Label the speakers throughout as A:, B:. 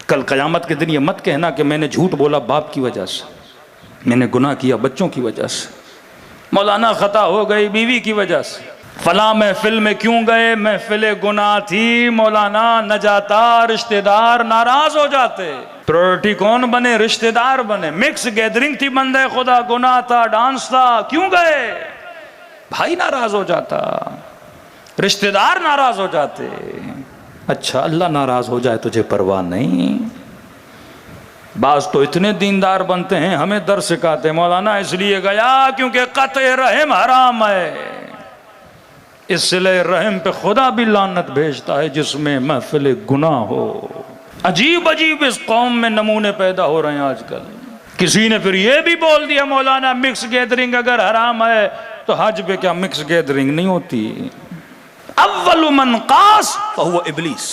A: कल क़यामत के दिन ये मत कहना कि मैंने झूठ बोला बाप की वजह से, मैंने गुनाह किया बच्चों की वजह से, मौलाना ख़ता हो गई बीवी की वजह से, फला महफिल में क्यों गए, महफिल गुनाह थी, मौलाना न जाता, रिश्तेदार नाराज हो जाते। प्रायोरिटी कौन बने? रिश्तेदार बने। मिक्स गैदरिंग थी, बंदे खुदा, गुनाह था, डांस था, क्यों गए? भाई नाराज हो जाता, रिश्तेदार नाराज हो जाते। अच्छा, अल्लाह नाराज हो जाए तुझे परवाह नहीं। बाज तो इतने दीनदार बनते हैं, हमें दर सिखाते, मौलाना इसलिए गया क्योंकि क़त्ए रहम हराम है। इस सिले रहम पे खुदा भी लानत भेजता है जिसमें महफिल गुनाह हो। अजीब अजीब इस कौम में नमूने पैदा हो रहे हैं आजकल। किसी ने फिर ये भी बोल दिया मौलाना मिक्स गैदरिंग अगर हराम है तो हज पे क्या मिक्स गैदरिंग नहीं होती? अव्वल मन क़ास फहुवा इब्लीस,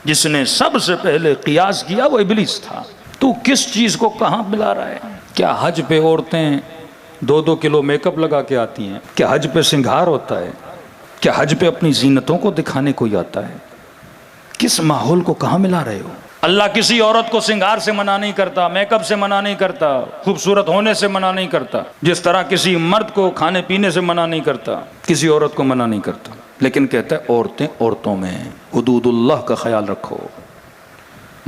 A: जिसने सबसे पहले कियास किया वो इब्लीस था। तू किस चीज को कहां मिला रहा है? क्या हज पे औरतें 2-2 किलो मेकअप लगा के आती हैं? क्या हज पे श्रृंगार होता है? क्या हज पे अपनी जीनतों को दिखाने कोई आता है? किस माहौल को कहां मिला रहे हो? अल्लाह किसी औरत को श्रृंगार से मना नहीं करता, मेकअप से मना नहीं करता, खूबसूरत होने से मना नहीं करता, जिस तरह किसी मर्द को खाने पीने से मना नहीं करता, किसी औरत को मना नहीं करता। लेकिन कहता है औरतें औरतों में, हुदूदुल्लाह का ख्याल रखो,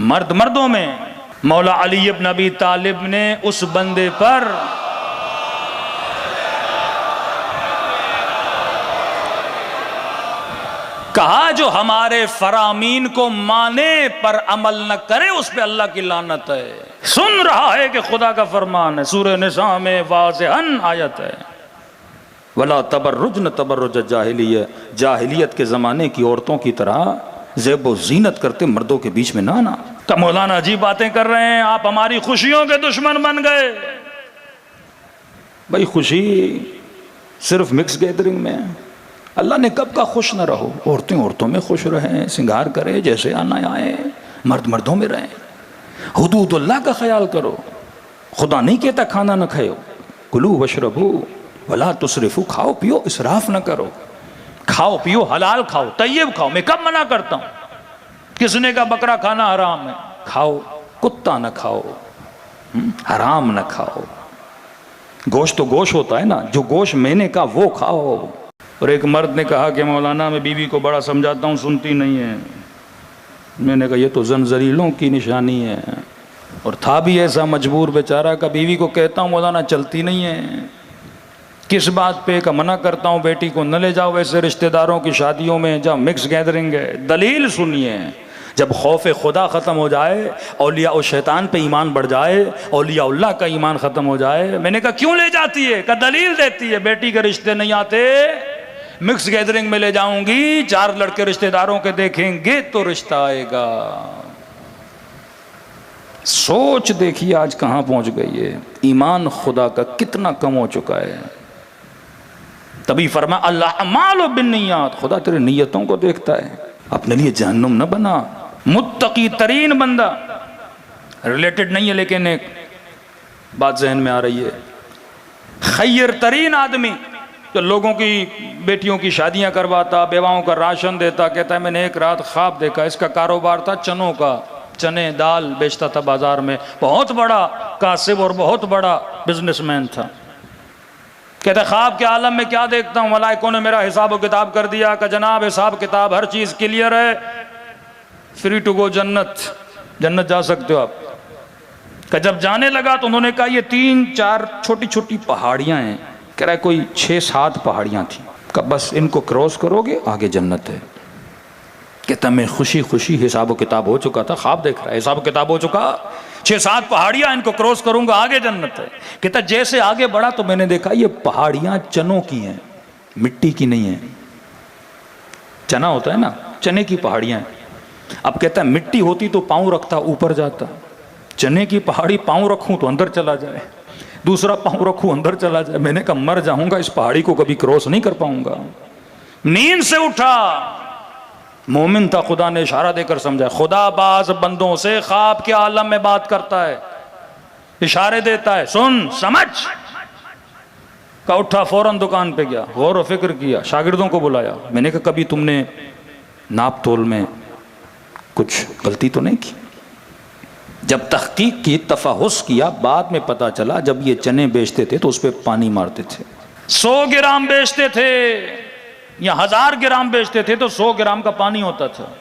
A: मर्द मर्दों में। मौला अली इब्न अबी तालिब ने उस बंदे पर कहा जो हमारे फरामीन को माने पर अमल न करे उस पे अल्लाह की लानत है। सुन रहा है कि खुदा का फरमान है, सूरह निसा में वाज़ेहन आयत है, वला तबर्रुजन तबर्रुज जाहिलियत, जाहिलियत के ज़माने की औरतों की तरह ज़ेब व ज़ीनत करते मर्दों के बीच में ना आना। तब मौलाना अजीब बातें कर रहे हैं, आप हमारी खुशियों के दुश्मन बन गए। भाई खुशी सिर्फ मिक्स गैदरिंग में? अल्लाह ने कब का खुश न रहो, औरतें औरतों में खुश रहें, श्रृंगार करें, जैसे आना आए, मर्द मर्दों में रहें। हुदूदुल्लाह का ख्याल करो। खुदा नहीं कहता खाना न खाओ, कुलू वशरबू वला तुसरिफू, खाओ पियो इसराफ न करो, खाओ पियो हलाल खाओ, तैयब खाओ। मैं कब मना करता हूँ? किसने का बकरा खाना हराम है? खाओ, कुत्ता न खाओ, हराम न खाओ। गोश्त तो गोश्त होता है ना, जो गोश्त मैंने का वो खाओ। और एक मर्द ने कहा कि मौलाना मैं बीवी को बड़ा समझाता हूँ, सुनती नहीं है। मैंने कहा ये तो ज़ंज़रीलों की निशानी है। और था भी ऐसा मजबूर बेचारा का, बीवी को कहता हूँ मौलाना चलती नहीं है। किस बात पे का मना करता हूँ, बेटी को न ले जाओ वैसे रिश्तेदारों की शादियों में जहाँ मिक्स गैदरिंग है। दलील सुनिए, जब खौफ खुदा ख़त्म हो जाए, औलिया और शैतान पे ईमान बढ़ जाए, औलियाउल्लाह का ईमान ख़त्म हो जाए। मैंने कहा क्यों ले जाती है? का दलील देती है, बेटी के रिश्ते नहीं आते, मिक्स गैदरिंग में ले जाऊंगी, 4 लड़के रिश्तेदारों के देखेंगे तो रिश्ता आएगा। सोच देखिए आज कहां पहुंच गई है, ईमान खुदा का कितना कम हो चुका है। तभी फरमा अल्लाह अमाल बिन्नियात, खुदा तेरे नियतों को देखता है। अपने लिए जहन्नुम न बना। मुत्तकी तरीन बंदा, रिलेटेड नहीं है लेकिन एक बात जहन में आ रही है, खैर तरीन आदमी तो लोगों की बेटियों की शादियां करवाता, बेवाओं का राशन देता। कहता है मैंने एक रात ख्वाब देखा, इसका कारोबार था चनों का, चने दाल बेचता था बाजार में, बहुत बड़ा कासिब और बहुत बड़ा बिजनेसमैन था। कहता है ख्वाब के आलम में क्या देखता हूँ, मलाइकों ने मेरा हिसाब व किताब कर दिया कि जनाब हिसाब किताब हर चीज़ क्लियर है, फ्री टू गो, जन्नत जा सकते हो आप। कि जब जाने लगा तो उन्होंने कहा ये 3-4 छोटी छोटी पहाड़ियाँ हैं। कह रहा है कोई 6-7 पहाड़ियाँ थी, का बस इनको क्रॉस करोगे आगे जन्नत है। कहता मैं खुशी खुशी, हिसाब किताब हो चुका था, ख्वाब देख रहा है, हिसाब किताब हो चुका, 6-7 पहाड़ियाँ, इनको क्रॉस करूंगा आगे जन्नत है। कहता जैसे आगे बढ़ा तो मैंने देखा ये पहाड़ियाँ चनों की हैं, मिट्टी की नहीं है। चना होता है ना, चने की पहाड़ियाँ हैं। अब कहता है मिट्टी होती तो पाँव रखता ऊपर जाता, चने की पहाड़ी पाँव रखूँ तो अंदर चला जाए, दूसरा पाँव रखूँ अंदर चला जाए। मैंने कहा मर जाऊंगा, इस पहाड़ी को कभी क्रॉस नहीं कर पाऊंगा। नींद से उठा, मोमिन था, खुदा ने इशारा देकर समझा। खुदा बाज बंदों से ख्वाब के आलम में बात करता है, इशारे देता है, सुन समझ। का उठा, फौरन दुकान पे गया, गौर व फिक्र किया, शागिर्दों को बुलाया। मैंने कहा कभी तुमने नाप तोल में कुछ गलती तो नहीं की। जब तहकीक की, तफहुस किया, बाद में पता चला जब ये चने बेचते थे तो उस पर पानी मारते थे। 100 ग्राम बेचते थे या 1000 ग्राम बेचते थे तो 100 ग्राम का पानी होता था।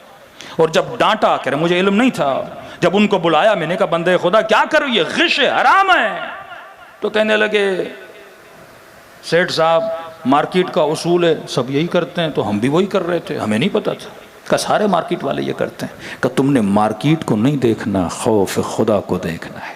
A: और जब डांटा, कह रहे मुझे इल्म नहीं था, जब उनको बुलाया मैंने कहा बंदे खुदा क्या करो, ये गिश है, हराम है। तो कहने लगे सेठ साहब मार्केट का उसूल है, सब यही करते हैं, तो हम भी वही कर रहे थे, हमें नहीं पता था। का सारे मार्केट वाले ये करते हैं। का तुमने मार्केट को नहीं देखना, खौफ खुदा को देखना है।